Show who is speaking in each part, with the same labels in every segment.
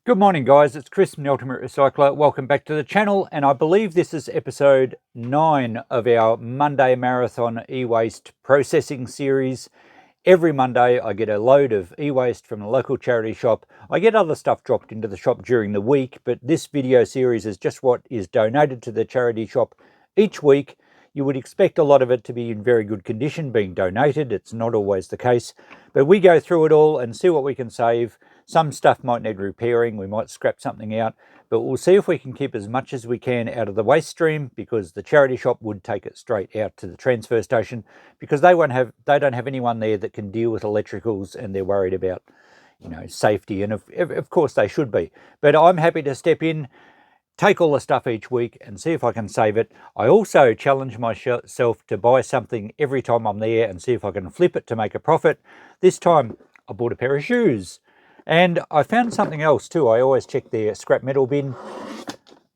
Speaker 1: Good morning, guys. It's Chris from the Ultimate Recycler. Welcome back to the channel, and I believe this is episode 9 of our Monday Marathon e-waste processing series. Every Monday I get a load of e-waste from the local charity shop. I get other stuff dropped into the shop during the week, but this video series is just what is donated to the charity shop each week. You would expect a lot of it to be in very good condition being donated. It's not always the case, but we go through it all and see what we can save. Some stuff might need repairing, we might scrap something out, but we'll see if we can keep as much as we can out of the waste stream, because the charity shop would take it straight out to the transfer station, because they don't have anyone there that can deal with electricals, and they're worried about, safety, and of course they should be. But I'm happy to step in, take all the stuff each week and see if I can save it. I also challenge myself to buy something every time I'm there and see if I can flip it to make a profit. This time I bought a pair of shoes. And I found something else too. I always check their scrap metal bin,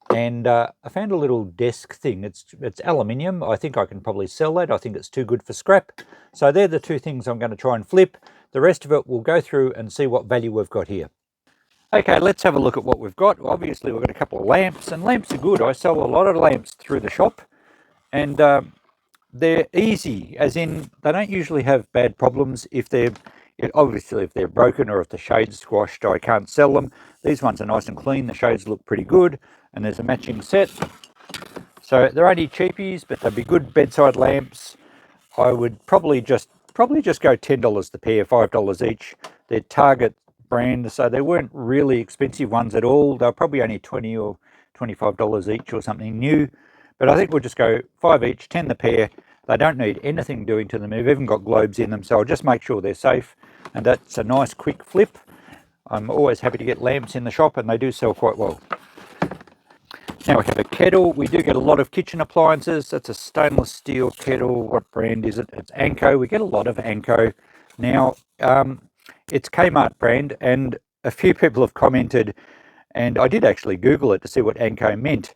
Speaker 1: and I found a little desk thing. It's aluminium. I think I can probably sell that. I think it's too good for scrap. So they're the two things I'm going to try and flip. The rest of it we'll go through and see what value we've got here. Okay, let's have a look at what we've got. Obviously we've got a couple of lamps, and lamps are good. I sell a lot of lamps through the shop, and they're easy, as in they don't usually have bad problems. Obviously, if they're broken or if the shade's squashed, I can't sell them. These ones are nice and clean. The shades look pretty good, and there's a matching set. So they're only cheapies, but they'd be good bedside lamps. I would probably just go $10 the pair, $5 each. They're Target brand, so they weren't really expensive ones at all. They're probably only $20 or $25 each or something new. But I think we'll just go 5 each, 10 the pair. They don't need anything doing to them. They've even got globes in them, so I'll just make sure they're safe. And that's a nice quick flip. I'm always happy to get lamps in the shop, and they do sell quite well. Now we have a kettle. We do get a lot of kitchen appliances. That's a stainless steel kettle. What brand is it? It's Anko. We get a lot of Anko. Now, it's Kmart brand, and a few people have commented, and I did actually Google it to see what Anko meant.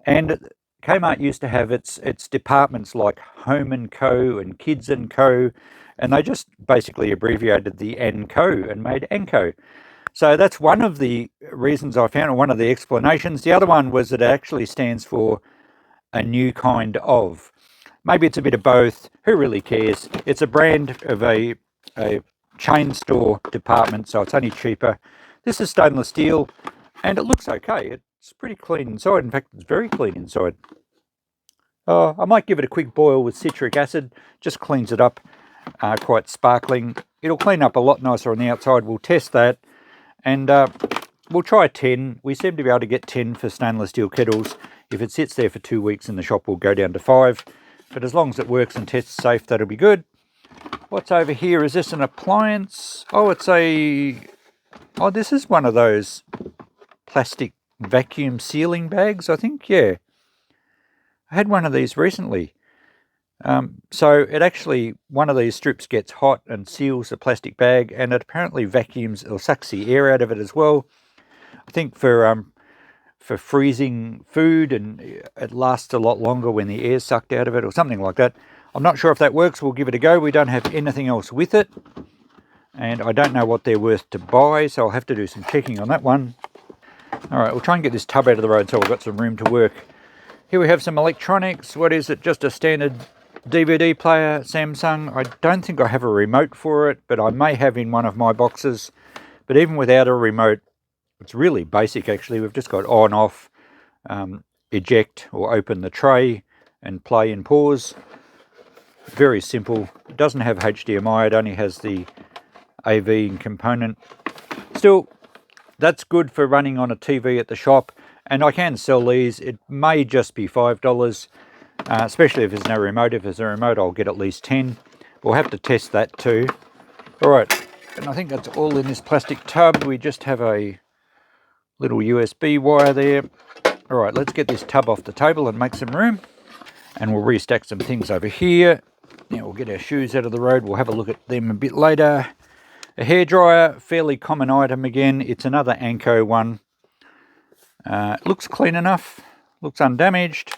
Speaker 1: And Kmart used to have its departments like Home & Co. and Kids & Co. And they just basically abbreviated the N Co. and made Anko. So that's one of the reasons I found, or one of the explanations. The other one was that it actually stands for a new kind of. Maybe it's a bit of both. Who really cares? It's a brand of a chain store department, so it's only cheaper. This is stainless steel, and it looks okay. It's pretty clean inside. In fact, it's very clean inside. I might give it a quick boil with citric acid. Just cleans it up. Quite sparkling. It'll clean up a lot nicer on the outside. We'll test that, and we'll try 10. We seem to be able to get 10 for stainless steel kettles. If it sits there for 2 weeks in the shop, we'll go down to 5. But as long as it works and tests safe, that'll be good. What's over here? Is this an appliance? Oh, this is one of those plastic vacuum sealing bags, I think. Yeah, I had one of these recently. So it actually, one of these strips gets hot and seals the plastic bag, and it apparently vacuums or sucks the air out of it as well. I think for freezing food, and it lasts a lot longer when the air's sucked out of it or something like that. I'm not sure if that works. We'll give it a go. We don't have anything else with it, and I don't know what they're worth to buy, so I'll have to do some checking on that one. All right, we'll try and get this tub out of the road so we've got some room to work. Here we have some electronics. What is it? Just a standard DVD player, Samsung. I don't think I have a remote for it, but I may have in one of my boxes. But even without a remote, it's really basic actually. We've just got on, off, eject or open the tray, and play and pause. Very simple. It doesn't have HDMI, it only has the AV component. Still, that's good for running on a TV at the shop, and I can sell these. It may just be $5. Especially if there's no remote. If there's a remote, I'll get at least 10. We'll have to test that too. All right, and I think that's all in this plastic tub. We just have a little USB wire there. All right, let's get this tub off the table and make some room. And we'll restack some things over here. Now we'll get our shoes out of the road. We'll have a look at them a bit later. A hairdryer, fairly common item again. It's another Anko one. Looks clean enough, looks undamaged.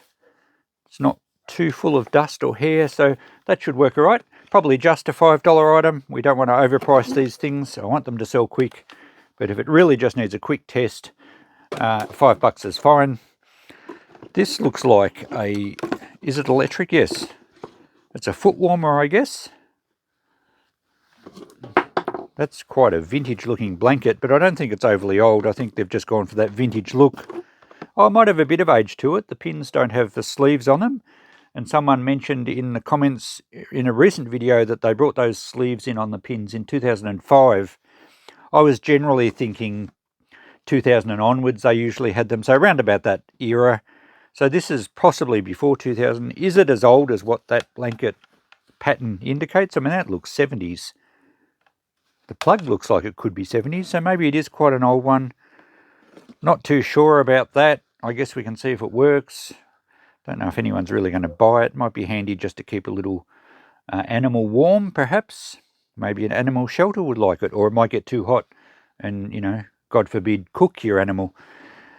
Speaker 1: It's not too full of dust or hair, so that should work all right. Probably just a $5 item. We don't want to overprice these things. I want them to sell quick. But if it really just needs a quick test, $5 is fine. This looks like a, is it electric? Yes. It's a foot warmer, I guess. That's quite a vintage looking blanket, but I don't think it's overly old. I think they've just gone for that vintage look. Oh, it might have a bit of age to it. The pins don't have the sleeves on them. And someone mentioned in the comments in a recent video that they brought those sleeves in on the pins in 2005. I was generally thinking 2000 and onwards they usually had them, so around about that era. So this is possibly before 2000. Is it as old as what that blanket pattern indicates? I mean, that looks 70s. The plug looks like it could be 70s, so maybe it is quite an old one. Not too sure about that. I guess we can see if it works. Don't know if anyone's really going to buy it. Might be handy just to keep a little animal warm, perhaps. Maybe an animal shelter would like it, or it might get too hot and, you know, God forbid, cook your animal.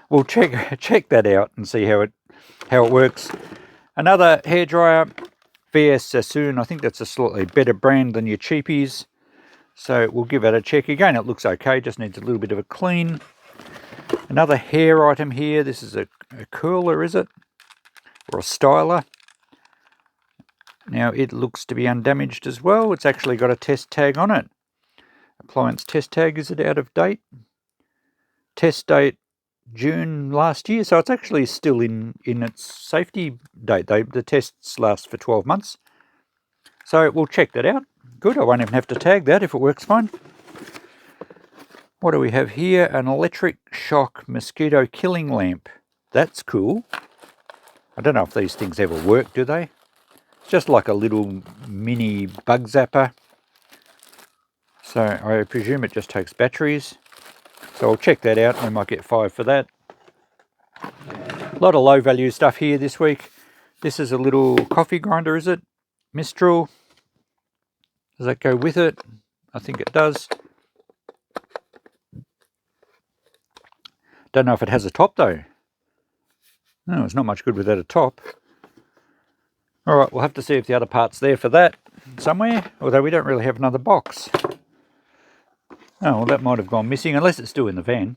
Speaker 1: We'll check that out and see how it works. Another hairdryer, VS Sassoon. I think that's a slightly better brand than your cheapies. So we'll give it a check. Again, it looks okay, just needs a little bit of a clean. Another hair item here. This is a curler, is it? Or a styler. Now it looks to be undamaged as well. It's actually got a test tag on it. Appliance test tag, is it out of date? Test date June last year, so it's actually still in its safety date. The tests last for 12 months. So we'll check that out. Good, I won't even have to tag that if it works fine. What do we have here? An electric shock mosquito killing lamp. That's cool. I don't know if these things ever work, do they? It's just like a little mini bug zapper. So I presume it just takes batteries. So I'll check that out. We might get $5 for that. A lot of low value stuff here this week. This is a little coffee grinder, is it? Mistral. Does that go with it? I think it does. Don't know if it has a top though. No, it's not much good without a top. Alright, we'll have to see if the other part's there for that somewhere, although we don't really have another box. Oh, well, that might have gone missing, unless it's still in the van.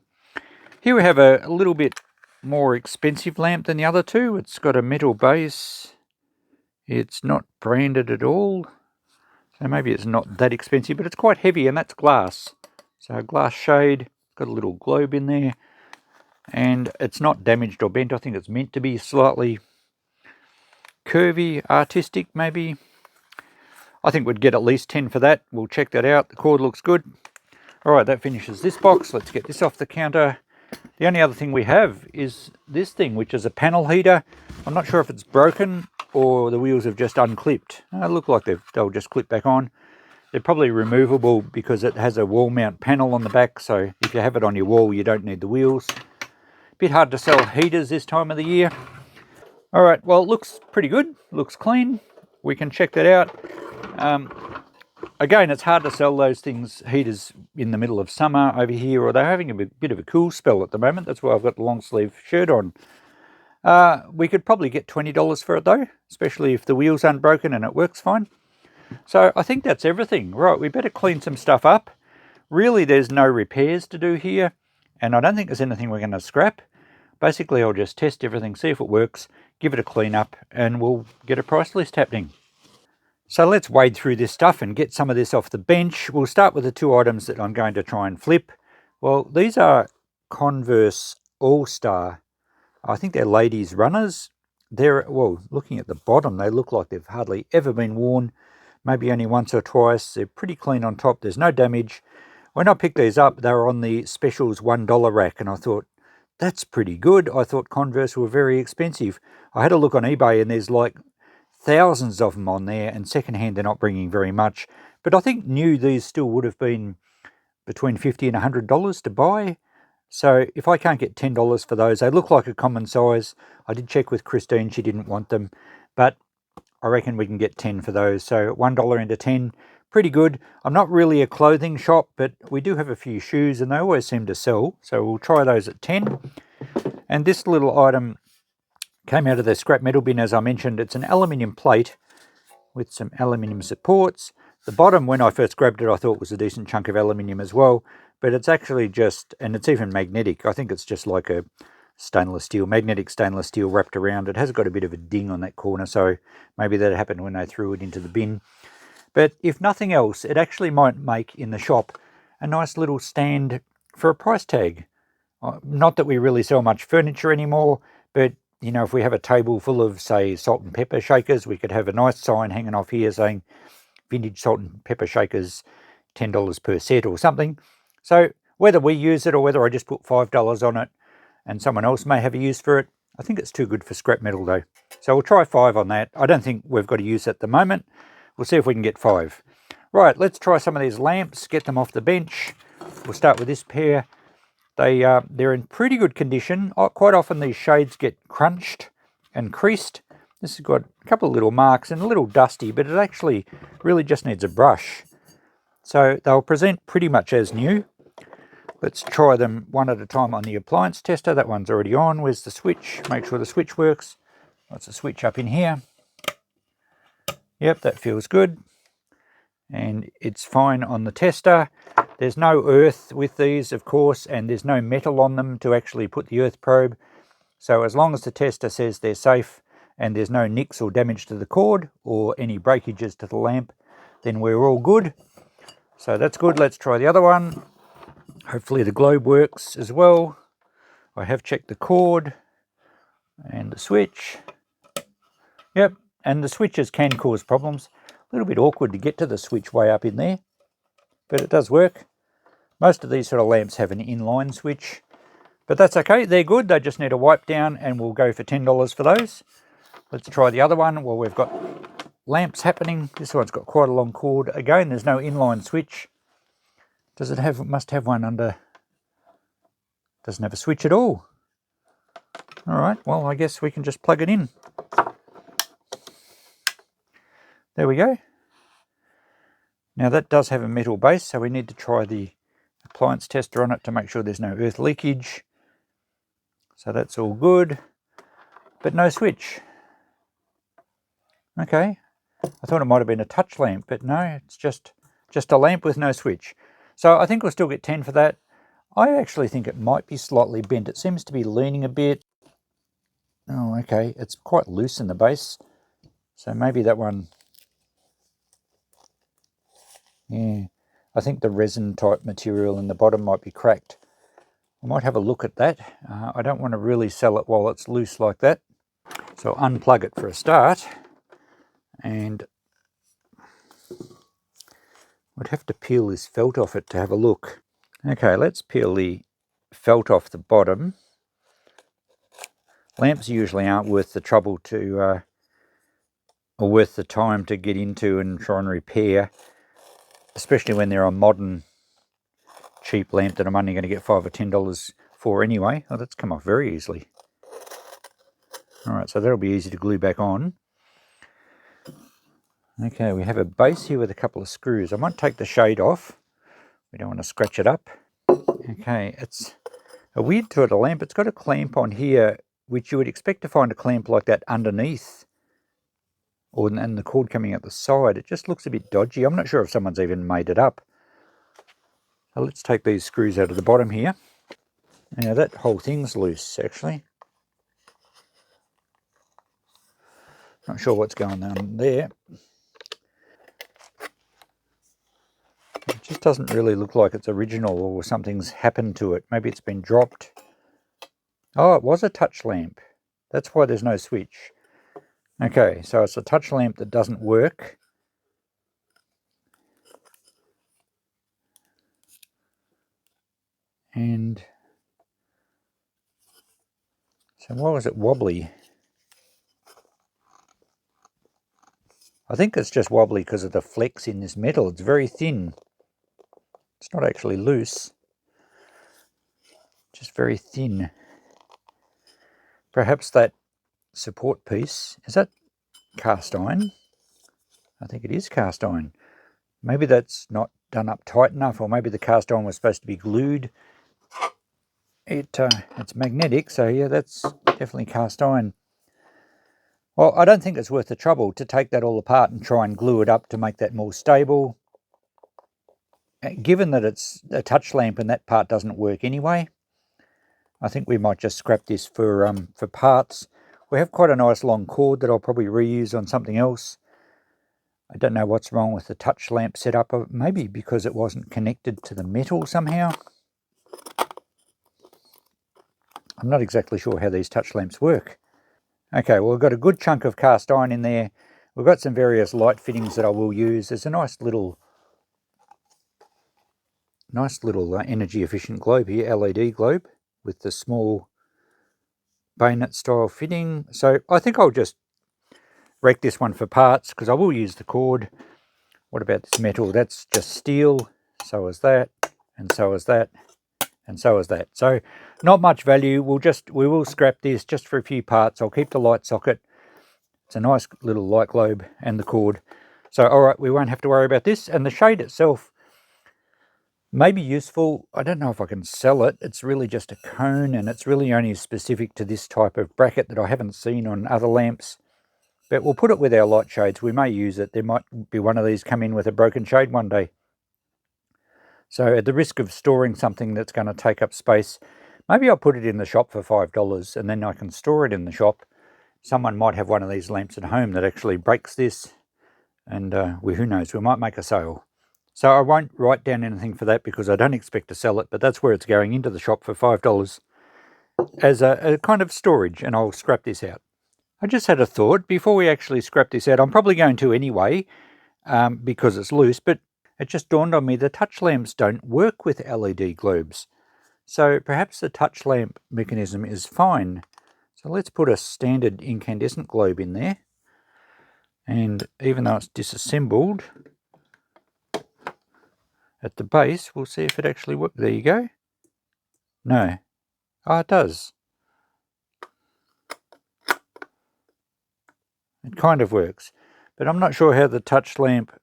Speaker 1: Here we have a little bit more expensive lamp than the other two. It's got a metal base. It's not branded at all. So maybe it's not that expensive, but it's quite heavy, and that's glass. So a glass shade, got a little globe in there. And it's not damaged or bent. I think it's meant to be slightly curvy, artistic maybe. I think we'd get at least 10 for that. We'll check that out. The cord looks good. Alright, that finishes this box. Let's get this off the counter. The only other thing we have is this thing, which is a panel heater. I'm not sure if it's broken or the wheels have just unclipped. They look like they'll just clip back on. They're probably removable because it has a wall mount panel on the back, so if you have it on your wall you don't need the wheels. Bit hard to sell heaters this time of the year. Alright, well, it looks pretty good. Looks clean. We can check that out. Again, it's hard to sell those heaters in the middle of summer over here, or they're having a bit of a cool spell at the moment. That's why I've got the long sleeve shirt on. We could probably get $20 for it though, especially if the wheels aren't broken and it works fine. So I think that's everything. Right, we better clean some stuff up. Really, there's no repairs to do here, and I don't think there's anything we're going to scrap. Basically, I'll just test everything, see if it works, give it a clean up, and we'll get a price list happening. So let's wade through this stuff and get some of this off the bench. We'll start with the two items that I'm going to try and flip. Well, these are Converse All-Star. I think they're ladies runners. Well, looking at the bottom, they look like they've hardly ever been worn. Maybe only once or twice. They're pretty clean on top. There's no damage. When I picked these up, they were on the specials $1 rack, and I thought, that's pretty good. I thought Converse were very expensive. I had a look on eBay, and there's like thousands of them on there, and secondhand they're not bringing very much. But I think new these still would have been between $50 and $100 to buy. So if I can't get $10 for those, they look like a common size. I did check with Christine, she didn't want them, but I reckon we can get 10 for those. So $1 into 10, pretty good. I'm not really a clothing shop, but we do have a few shoes and they always seem to sell. So we'll try those at 10. And this little item came out of the scrap metal bin, as I mentioned. It's an aluminium plate with some aluminium supports. The bottom, when I first grabbed it, I thought was a decent chunk of aluminium as well. but it's actually just, and it's even magnetic. I think it's just like a magnetic stainless steel wrapped around. It has got a bit of a ding on that corner, so maybe that happened when they threw it into the bin. But if nothing else, it actually might make in the shop a nice little stand for a price tag. Not that we really sell much furniture anymore, but you know, if we have a table full of, say, salt and pepper shakers, we could have a nice sign hanging off here saying vintage salt and pepper shakers, $10 per set or something. So whether we use it or whether I just put $5 on it and someone else may have a use for it, I think it's too good for scrap metal though. So we'll try 5 on that. I don't think we've got a use at the moment. We'll see if we can get 5. Right, let's try some of these lamps, get them off the bench. We'll start with this pair. They're in pretty good condition. Quite often these shades get crunched and creased. This has got a couple of little marks and a little dusty, but it actually really just needs a brush. So they'll present pretty much as new. Let's try them one at a time on the appliance tester. That one's already on. Where's the switch? Make sure the switch works. What's the switch up in here? Yep, that feels good. And it's fine on the tester. There's no earth with these, of course, and there's no metal on them to actually put the earth probe. So as long as the tester says they're safe and there's no nicks or damage to the cord or any breakages to the lamp, then we're all good. So that's good. Let's try the other one. Hopefully the globe works as well. I have checked the cord and the switch. Yep, and the switches can cause problems. A little bit awkward to get to the switch way up in there, but it does work. Most of these sort of lamps have an inline switch, but that's okay. They're good. They just need a wipe down, and we'll go for $10 for those. Let's try the other one. Well, we've got lamps happening. This one's got quite a long cord. Again, there's no inline switch. Does it have? It must have one under. Doesn't have a switch at all. All right. Well, I guess we can just plug it in. There we go. Now that does have a metal base, so we need to try the appliance tester on it to make sure there's no earth leakage. So that's all good, but no switch. Okay, I thought it might have been a touch lamp, but no, it's just a lamp with no switch. So I think we'll still get 10 for that. I actually think it might be slightly bent. It seems to be leaning a bit. Oh, okay, it's quite loose in the base. So maybe that one, yeah, I think the resin type material in the bottom might be cracked. I might have a look at that. I don't want to really sell it while it's loose like that. So unplug it for a start, and I'd have to peel this felt off it to have a look. Okay, let's peel the felt off the bottom. Lamps usually aren't worth the trouble to, or worth the time to get into and try and repair, especially when they're a modern cheap lamp that I'm only going to get $5 or $10 for anyway. Oh, that's come off very easily. All right, so that'll be easy to glue back on. Okay, we have a base here with a couple of screws. I might take the shade off. We don't want to scratch it up. Okay, it's a weird sort of lamp. It's got a clamp on here, which you would expect to find a clamp like that underneath, and the cord coming out the side. It just looks a bit dodgy. I'm not sure if someone's even made it up. So let's take these screws out of the bottom here. Now that whole thing's loose, actually. Not sure what's going on there. It just doesn't really look like it's original, or something's happened to it. Maybe it's been dropped. Oh, it was a touch lamp. That's why there's no switch. Okay, so it's a touch lamp that doesn't work. And so why was it wobbly? I think it's just wobbly because of the flex in this metal. It's very thin. It's not actually loose. Just very thin. Perhaps that support piece, is that cast iron? I think it is cast iron. Maybe that's not done up tight enough, or maybe the cast iron was supposed to be glued. It's magnetic, so yeah, that's definitely cast iron. Well, I don't think it's worth the trouble to take that all apart and try and glue it up to make that more stable. given that it's a touch lamp and that part doesn't work anyway, I think we might just scrap this for parts. We have quite a nice long cord that I'll probably reuse on something else. I don't know what's wrong with the touch lamp setup, maybe because it wasn't connected to the metal somehow. I'm not exactly sure how these touch lamps work. Okay, well, we've got a good chunk of cast iron in there. We've got some various light fittings that I will use. There's a nice little energy efficient globe here, LED globe, with the small bayonet style fitting. So I think I'll just wreck this one for parts because I will use the cord. What about this metal? That's just steel. So is that, and so is that, and so is that. So not much value. We will scrap this just for a few parts. I'll keep the light socket. It's a nice little light globe and the cord. So all right, we won't have to worry about this. And the shade itself may be useful. I don't know if I can sell it. It's really just a cone, and it's really only specific to this type of bracket that I haven't seen on other lamps. But we'll put it with our light shades. We may use it. There might be one of these come in with a broken shade one day. So at the risk of storing something that's going to take up space, maybe I'll put it in the shop for $5 and then I can store it in the shop. Someone might have one of these lamps at home that actually breaks this, and who knows, we might make a sale. So I won't write down anything for that because I don't expect to sell it, but that's where it's going, into the shop for $5 as a kind of storage, and I'll scrap this out. I just had a thought before we actually scrap this out. I'm probably going to anyway because it's loose, but it just dawned on me the touch lamps don't work with LED globes. So perhaps the touch lamp mechanism is fine. So let's put a standard incandescent globe in there. And even though it's disassembled at the base, we'll see if it actually works. There you go. No. Oh, it does. It kind of works. But I'm not sure how the touch lamp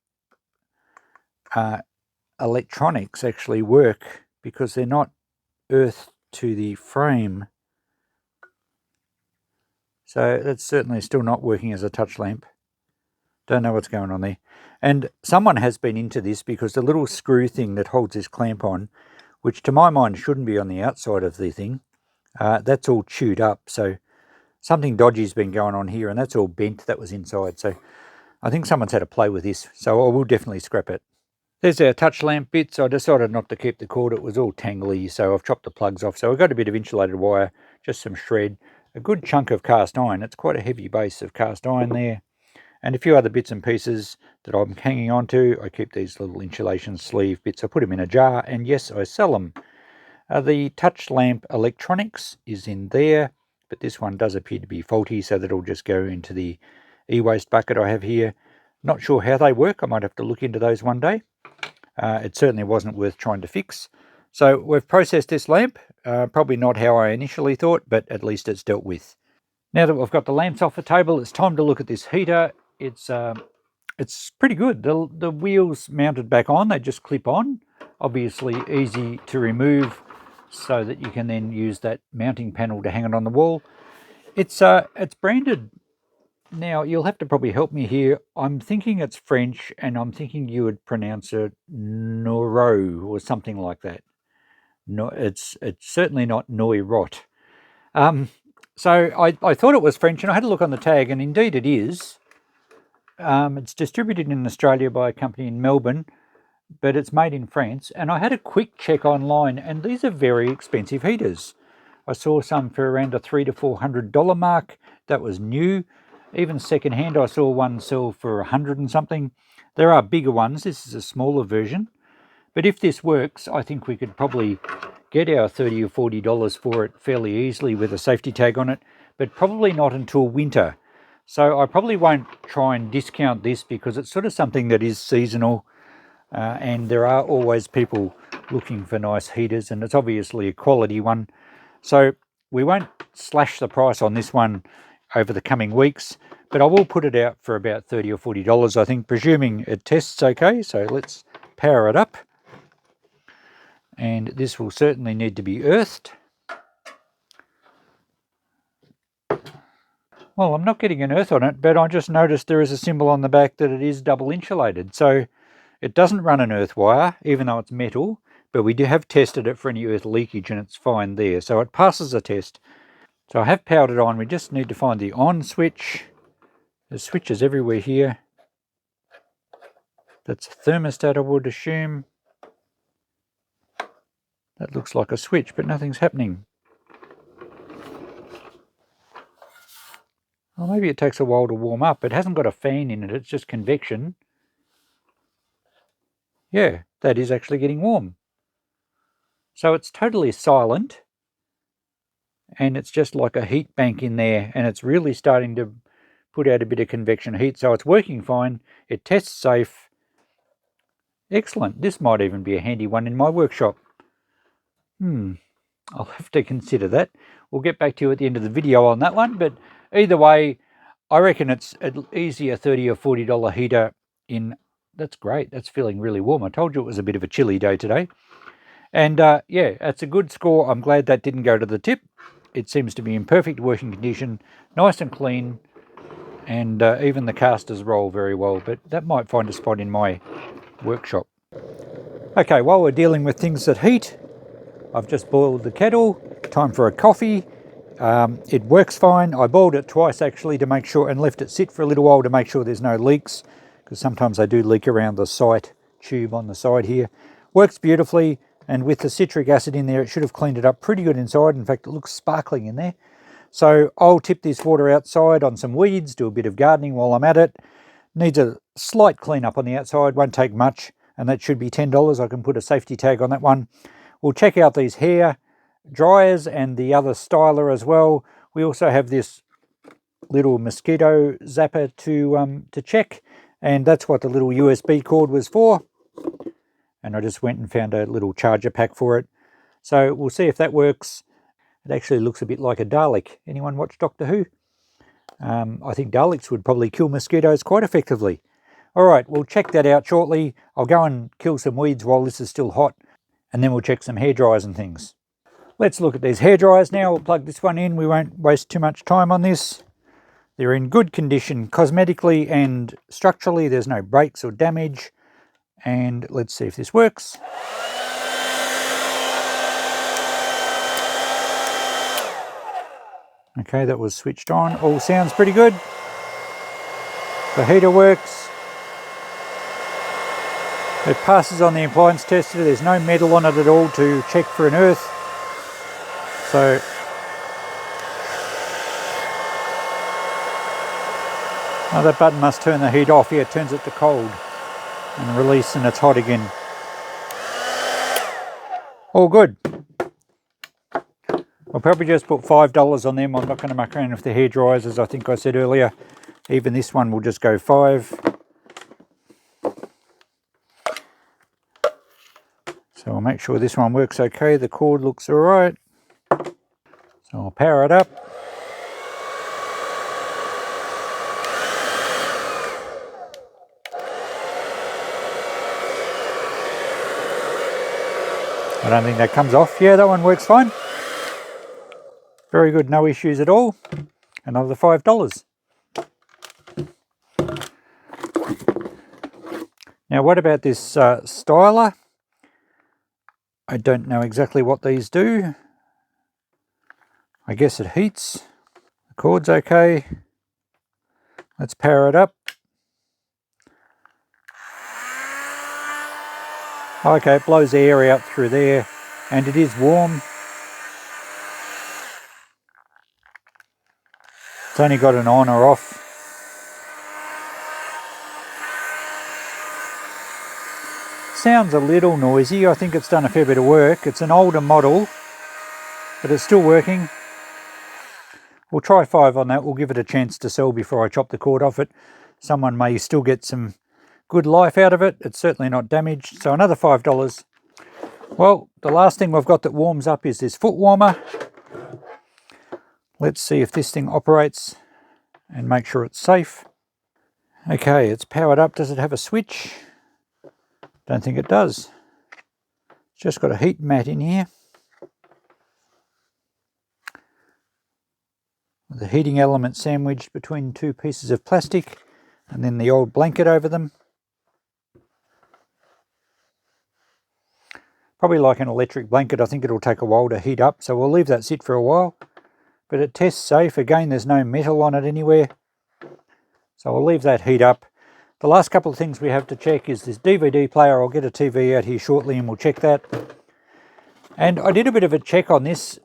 Speaker 1: electronics actually work because they're not earthed to the frame. So that's certainly still not working as a touch lamp. Don't know what's going on there. And someone has been into this because the little screw thing that holds this clamp on, which to my mind shouldn't be on the outside of the thing, that's all chewed up. So something dodgy's been going on here, and that's all bent that was inside. So I think someone's had a play with this. So I will definitely scrap it. There's our touch lamp bits. I decided not to keep the cord. It was all tangly, so I've chopped the plugs off. So I've got a bit of insulated wire, just some shred, a good chunk of cast iron. It's quite a heavy base of cast iron there. And a few other bits and pieces that I'm hanging on to. I keep these little insulation sleeve bits. I put them in a jar, and yes, I sell them. The touch lamp electronics is in there, but this one does appear to be faulty, so that'll just go into the e-waste bucket I have here. Not sure how they work. I might have to look into those one day. It certainly wasn't worth trying to fix. So we've processed this lamp. Probably not how I initially thought, but at least it's dealt with. Now that we've got the lamps off the table, it's time to look at this heater. It's pretty good. The wheels mounted back on, they just clip on. Obviously easy to remove so that you can then use that mounting panel to hang it on the wall. It's branded. Now you'll have to probably help me here. I'm thinking it's French, and I'm thinking you would pronounce it Noro or something like that. No, it's certainly not Noirot. So I thought it was French, and I had a look on the tag, and indeed it is. It's distributed in Australia by a company in Melbourne, but it's made in France. And I had a quick check online, and these are very expensive heaters. I saw some for around the $300 to $400 mark. That was new. Even secondhand, I saw one sell for $100 and something. There are bigger ones. This is a smaller version. But if this works, I think we could probably get our $30 or $40 for it fairly easily with a safety tag on it, but probably not until winter. So I probably won't try and discount this because it's sort of something that is seasonal, and there are always people looking for nice heaters, and it's obviously a quality one. So we won't slash the price on this one over the coming weeks, but I will put it out for about $30 or $40, I think, presuming it tests okay. So let's power it up. And this will certainly need to be earthed. Well, I'm not getting an earth on it, but I just noticed there is a symbol on the back that it is double insulated. So It doesn't run an earth wire, even though it's metal, but we have tested it for any earth leakage and it's fine there. So it passes the test. So I have powered it on. We just need to find the on switch. There's switches everywhere here. That's a thermostat, I would assume. That looks like a switch, but nothing's happening. Well, maybe it takes a while to warm up. It hasn't got a fan in it, it's just convection. Yeah, that is actually getting warm. So it's totally silent, and it's just like a heat bank in there, and it's really starting to put out a bit of convection heat. So it's working fine. It tests safe. Excellent. This might even be a handy one in my workshop. I'll have to consider that. We'll get back to you at the end of the video on that one, but either way, I reckon it's an easier $30 or $40 heater in. That's great. That's feeling really warm. I told you it was a bit of a chilly day today. And yeah, that's a good score. I'm glad that didn't go to the tip. It seems to be in perfect working condition, nice and clean, and even the casters roll very well, but that might find a spot in my workshop. Okay, while we're dealing with things that heat, I've just boiled the kettle. Time for a coffee. It works fine. I boiled it twice actually to make sure, and left it sit for a little while to make sure there's no leaks, because sometimes they do leak around the sight tube on the side here. Works beautifully, and with the citric acid in there, it should have cleaned it up pretty good inside. In fact, it looks sparkling in there. So I'll tip this water outside on some weeds, do a bit of gardening while I'm at it. Needs a slight clean up on the outside, won't take much, and that should be $10. I can put a safety tag on that one. We'll check out these hair dryers and the other styler as well. We also have this little mosquito zapper to check, and that's what the little USB cord was for. And I just went and found a little charger pack for it. So we'll see if that works. It actually looks a bit like a Dalek. Anyone watch Doctor Who? I think Daleks would probably kill mosquitoes quite effectively. All right, we'll check that out shortly. I'll go and kill some weeds while this is still hot, and then we'll check some hair dryers and things. Let's look at these hair dryers now. We'll plug this one in. We won't waste too much time on this. They're in good condition cosmetically and structurally. There's no breaks or damage. And let's see if this works. Okay, that was switched on. All sounds pretty good. The heater works. It passes on the appliance tester. There's no metal on it at all to check for an earth. So oh, that button must turn the heat off. Yeah, it turns it to cold and release, and it's hot again. All good. I'll probably just put $5 on them. I'm not going to muck around with the hair dryers, as I think I said earlier. Even this one will just go $5. So I'll make sure this one works okay. The cord looks all right. So I'll power it up. I don't think that comes off. Yeah, that one works fine. Very good, no issues at all. Another $5. Now, what about this styler? I don't know exactly what these do. I guess it heats. The cord's okay. Let's power it up. Okay, it blows air out through there, and it is warm. It's only got an on or off. Sounds a little noisy. I think it's done a fair bit of work. It's an older model, but it's still working. We'll try $5 on that. We'll give it a chance to sell before I chop the cord off it. Someone may still get some good life out of it. It's certainly not damaged. So another $5. Well, the last thing we've got that warms up is this foot warmer. Let's see if this thing operates and make sure it's safe. Okay, it's powered up. Does it have a switch? Don't think it does. It's just got a heat mat in here. The heating element sandwiched between two pieces of plastic, and then the old blanket over them. Probably like an electric blanket, I think it'll take a while to heat up, so we'll leave that sit for a while. But it tests safe. Again, there's no metal on it anywhere. So I'll leave that heat up. The last couple of things we have to check is this DVD player. I'll get a TV out here shortly and we'll check that. And I did a bit of a check on this,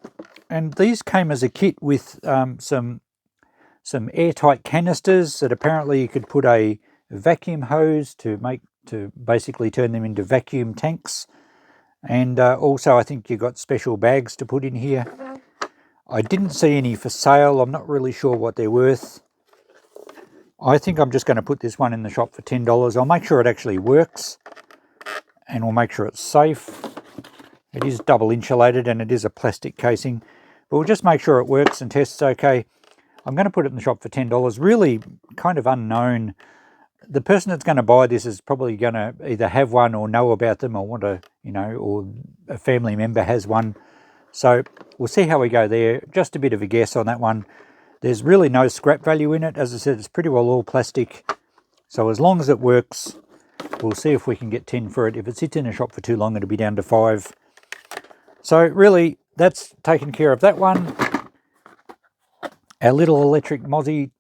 Speaker 1: and these came as a kit with some airtight canisters that apparently you could put a vacuum hose to basically turn them into vacuum tanks. And also I think you got special bags to put in here. I didn't see any for sale. I'm not really sure what they're worth. I think I'm just going to put this one in the shop for $10. I'll make sure it actually works, and we'll make sure it's safe. It is double insulated and it is a plastic casing, but we'll just make sure it works and tests okay. I'm going to put it in the shop for $10. Really kind of unknown. The person that's going to buy this is probably going to either have one or know about them or want to, or a family member has one. So we'll see how we go there. Just a bit of a guess on that one. There's really no scrap value in it. As I said, it's pretty well all plastic. So as long as it works, we'll see if we can get 10 for it. If it sits in a shop for too long, it'll be down to 5. So really, that's taken care of that one. Our little electric Mozzie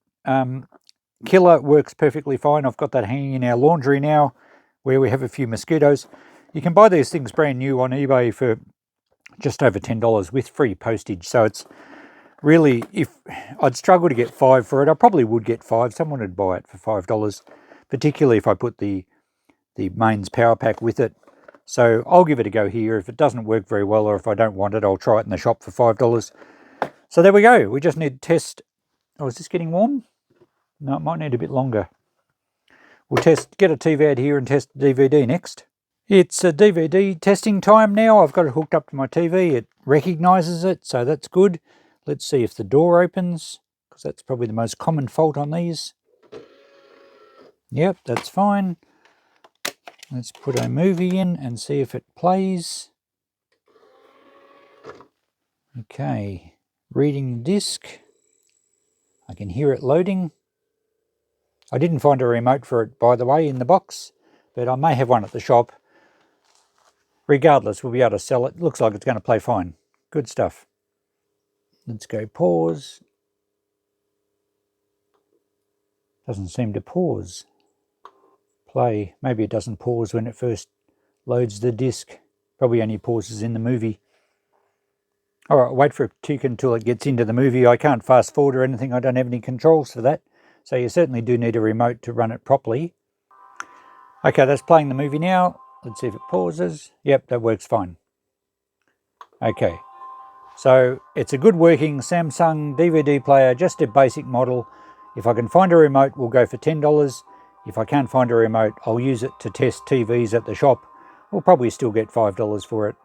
Speaker 1: killer works perfectly fine. I've got that hanging in our laundry now, where we have a few mosquitoes. You can buy these things brand new on eBay for just over $10 with free postage. So it's really, if I'd struggle to get 5 for it, I probably would get 5. Someone would buy it for $5, particularly if I put the mains power pack with it. So I'll give it a go here. If it doesn't work very well, or if I don't want it, I'll try it in the shop for $5. So there we go. We just need to test. Oh, is this getting warm? No, it might need a bit longer. We'll get a TV out here and test the DVD next. It's a DVD testing time now. I've got it hooked up to my TV. It recognises it, so that's good. Let's see if the door opens, because that's probably the most common fault on these. Yep, that's fine. Let's put a movie in and see if it plays. Okay, reading disc. I can hear it loading. I didn't find a remote for it, by the way, in the box, but I may have one at the shop. Regardless, we'll be able to sell it. Looks like it's going to play fine. Good stuff. Let's go pause. Doesn't seem to pause. Play. Maybe it doesn't pause when it first loads the disc. Probably only pauses in the movie. Alright, wait for it to tick until it gets into the movie. I can't fast forward or anything. I don't have any controls for that. So you certainly do need a remote to run it properly. Okay, that's playing the movie now. Let's see if it pauses. Yep, that works fine. Okay, so it's a good working Samsung DVD player, just a basic model. If I can find a remote, we'll go for $10. If I can't find a remote, I'll use it to test TVs at the shop. We'll probably still get $5 for it.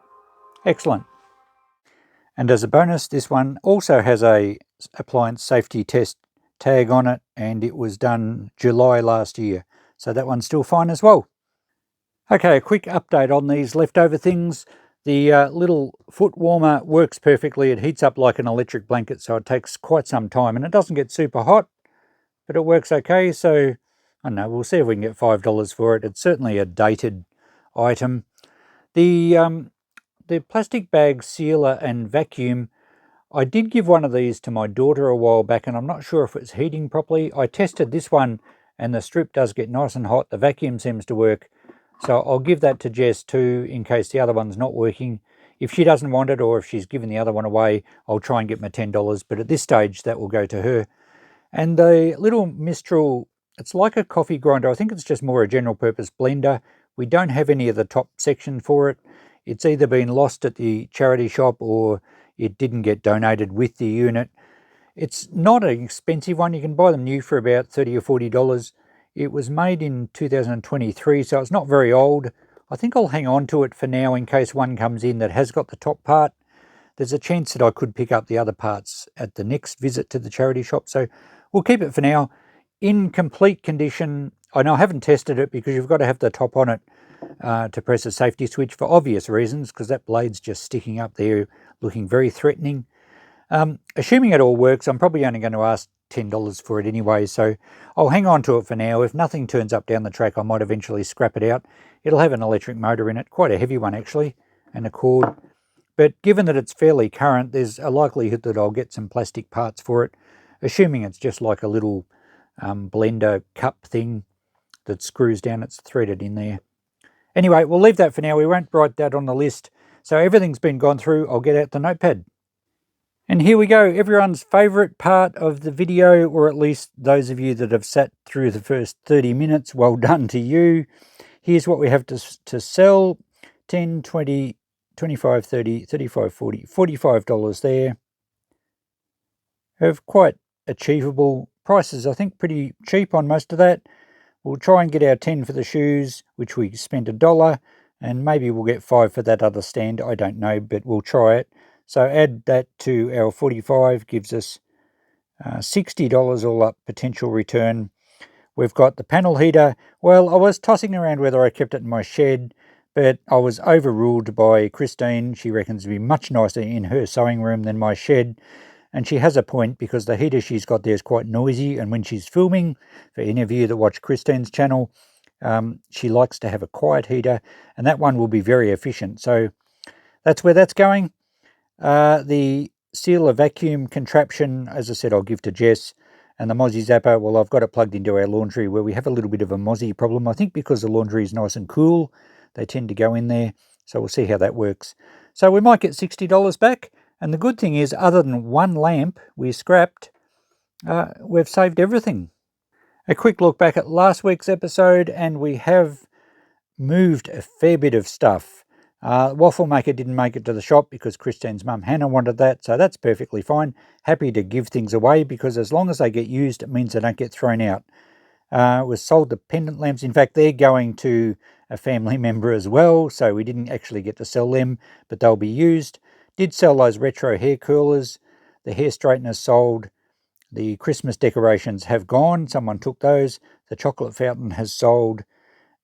Speaker 1: Excellent. And as a bonus, this one also has a appliance safety test tag on it, and it was done July last year. So that one's still fine as well. Okay, a quick update on these leftover things. The little foot warmer works perfectly. It heats up like an electric blanket, so it takes quite some time, and it doesn't get super hot, but it works okay. So I don't know, we'll see if we can get $5 for it. It's certainly a dated item. The plastic bag sealer and vacuum, I did give one of these to my daughter a while back, and I'm not sure if it's heating properly. I tested this one and the strip does get nice and hot. The vacuum seems to work. So I'll give that to Jess too, in case the other one's not working. If she doesn't want it, or if she's given the other one away, I'll try and get my $10. But at this stage, that will go to her. And the little Mistral, it's like a coffee grinder. I think it's just more a general purpose blender. We don't have any of the top section for it. It's either been lost at the charity shop or it didn't get donated with the unit. It's not an expensive one. You can buy them new for about $30 or $40. It was made in 2023, so it's not very old. I think I'll hang on to it for now in case one comes in that has got the top part. There's a chance that I could pick up the other parts at the next visit to the charity shop, so we'll keep it for now. In complete condition, I know I haven't tested it because you've got to have the top on it to press a safety switch for obvious reasons, because that blade's just sticking up there looking very threatening. Assuming it all works, I'm probably only going to ask $10 for it anyway, so I'll hang on to it for now. If nothing turns up down the track, I might eventually scrap it out. It'll have an electric motor in it, quite a heavy one actually. and a cord. But given that it's fairly current, there's a likelihood that I'll get some plastic parts for it, assuming it's just like a little blender cup thing that screws down, it's threaded in there. Anyway, we'll leave that for now. We won't write that on the list. So everything's been gone through. I'll get out the notepad. And here we go, everyone's favourite part of the video, or at least those of you that have sat through the first 30 minutes, well done to you. Here's what we have to sell. 10, 20, 25, 30, 35, 40, $45 there. Have quite achievable prices, I think pretty cheap on most of that. We'll try and get our 10 for the shoes, which we spent $1, and maybe we'll get 5 for that other stand, I don't know, but we'll try it. So add that to our 45, gives us $60 all up potential return. We've got the panel heater. Well, I was tossing around whether I kept it in my shed, but I was overruled by Christine. She reckons it'd be much nicer in her sewing room than my shed. And she has a point, because the heater she's got there is quite noisy, and when she's filming, for any of you that watch Christine's channel, she likes to have a quiet heater, and that one will be very efficient. So that's where that's going. The sealer vacuum contraption, as I said, I'll give to Jess. And the Mozzie Zapper, well, I've got it plugged into our laundry, where we have a little bit of a Mozzie problem. I think because the laundry is nice and cool, they tend to go in there. So we'll see how that works. So we might get $60 back. And the good thing is, other than one lamp we scrapped, we've saved everything. A quick look back at last week's episode, and we have moved a fair bit of stuff. Waffle maker didn't make it to the shop because Christine's mum Hannah wanted that, so that's perfectly fine. Happy to give things away, because as long as they get used, it means they don't get thrown out. We sold the pendant lamps. In fact, they're going to a family member as well, so we didn't actually get to sell them, but they'll be used. Did sell those retro hair curlers. The hair straighteners sold. The Christmas decorations have gone. Someone took those. The chocolate fountain has sold.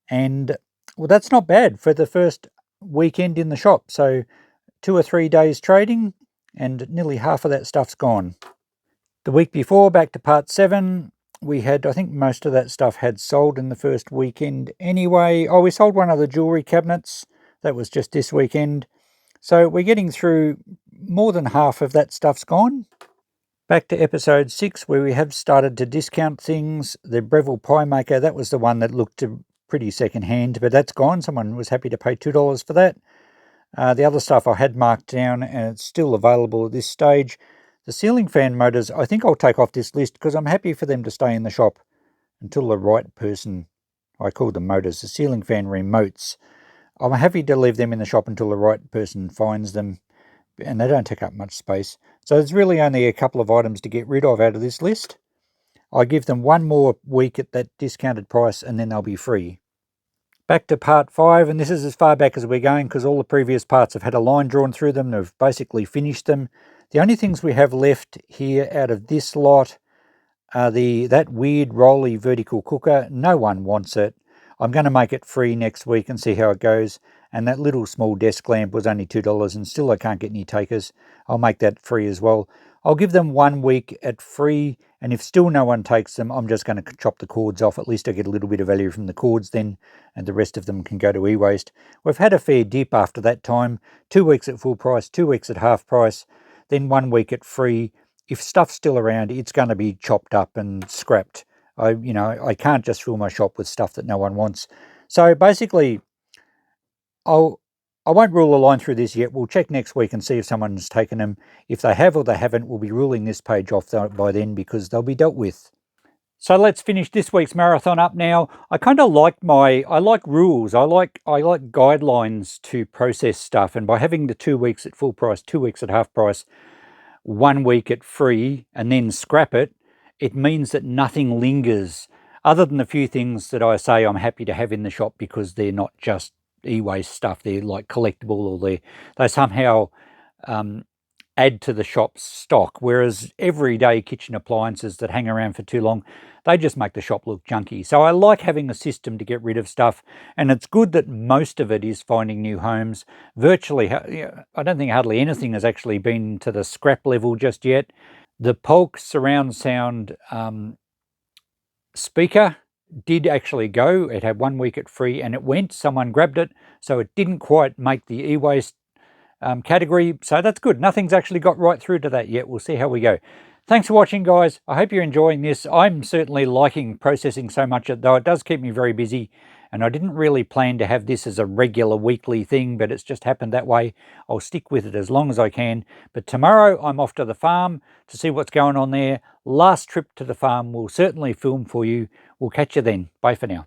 Speaker 1: And, well, that's not bad for the first weekend in the shop. So 2 or 3 days trading, and nearly half of that stuff's gone. The week before, back to part 7, we had, I think most of that stuff had sold in the first weekend anyway. Oh, we sold one of the jewellery cabinets. That was just this weekend. So we're getting through, more than half of that stuff's gone. Back to episode 6, where we have started to discount things. The Breville pie maker, that was the one that looked pretty second-hand, but that's gone. Someone was happy to pay $2 for that. The other stuff I had marked down, and it's still available at this stage. The ceiling fan motors, I think I'll take off this list, because I'm happy for them to stay in the shop until the right person, I call them motors, the ceiling fan remotes. I'm happy to leave them in the shop until the right person finds them, and they don't take up much space. So there's really only a couple of items to get rid of out of this list. I give them one more week at that discounted price, and then they'll be free. Back to part 5, and this is as far back as we're going, because all the previous parts have had a line drawn through them. They've basically finished them. The only things we have left here out of this lot are that weird rolly vertical cooker. No one wants it. I'm going to make it free next week and see how it goes. And that little small desk lamp was only $2, and still I can't get any takers. I'll make that free as well. I'll give them 1 week at free, and if still no one takes them, I'm just going to chop the cords off. At least I get a little bit of value from the cords then, and the rest of them can go to e-waste. We've had a fair dip after that time. 2 weeks at full price, 2 weeks at half price, then 1 week at free. If stuff's still around, it's going to be chopped up and scrapped. I can't just fill my shop with stuff that no one wants. So basically, I won't rule a line through this yet. We'll check next week and see if someone's taken them. If they have or they haven't, we'll be ruling this page off by then, because they'll be dealt with. So let's finish this week's marathon up now. I kind of like rules. I like guidelines to process stuff, and by having the 2 weeks at full price, 2 weeks at half price, 1 week at free, and then scrap it, it means that nothing lingers, other than a few things that I say I'm happy to have in the shop because they're not just e-waste stuff. They're like collectible, or they somehow add to the shop's stock, whereas everyday kitchen appliances that hang around for too long, they just make the shop look junky. So I like having a system to get rid of stuff, and it's good that most of it is finding new homes. Virtually, I don't think hardly anything has actually been to the scrap level just yet. The Polk surround sound speaker did actually go. It had 1 week at free and it went. Someone grabbed it, so it didn't quite make the e-waste category. So that's good. Nothing's actually got right through to that yet. We'll see how we go. Thanks for watching, guys. I hope you're enjoying this. I'm certainly liking processing so much, though it does keep me very busy. And I didn't really plan to have this as a regular weekly thing, but it's just happened that way. I'll stick with it as long as I can. But tomorrow I'm off to the farm to see what's going on there. Last trip to the farm. We'll certainly film for you. We'll catch you then. Bye for now.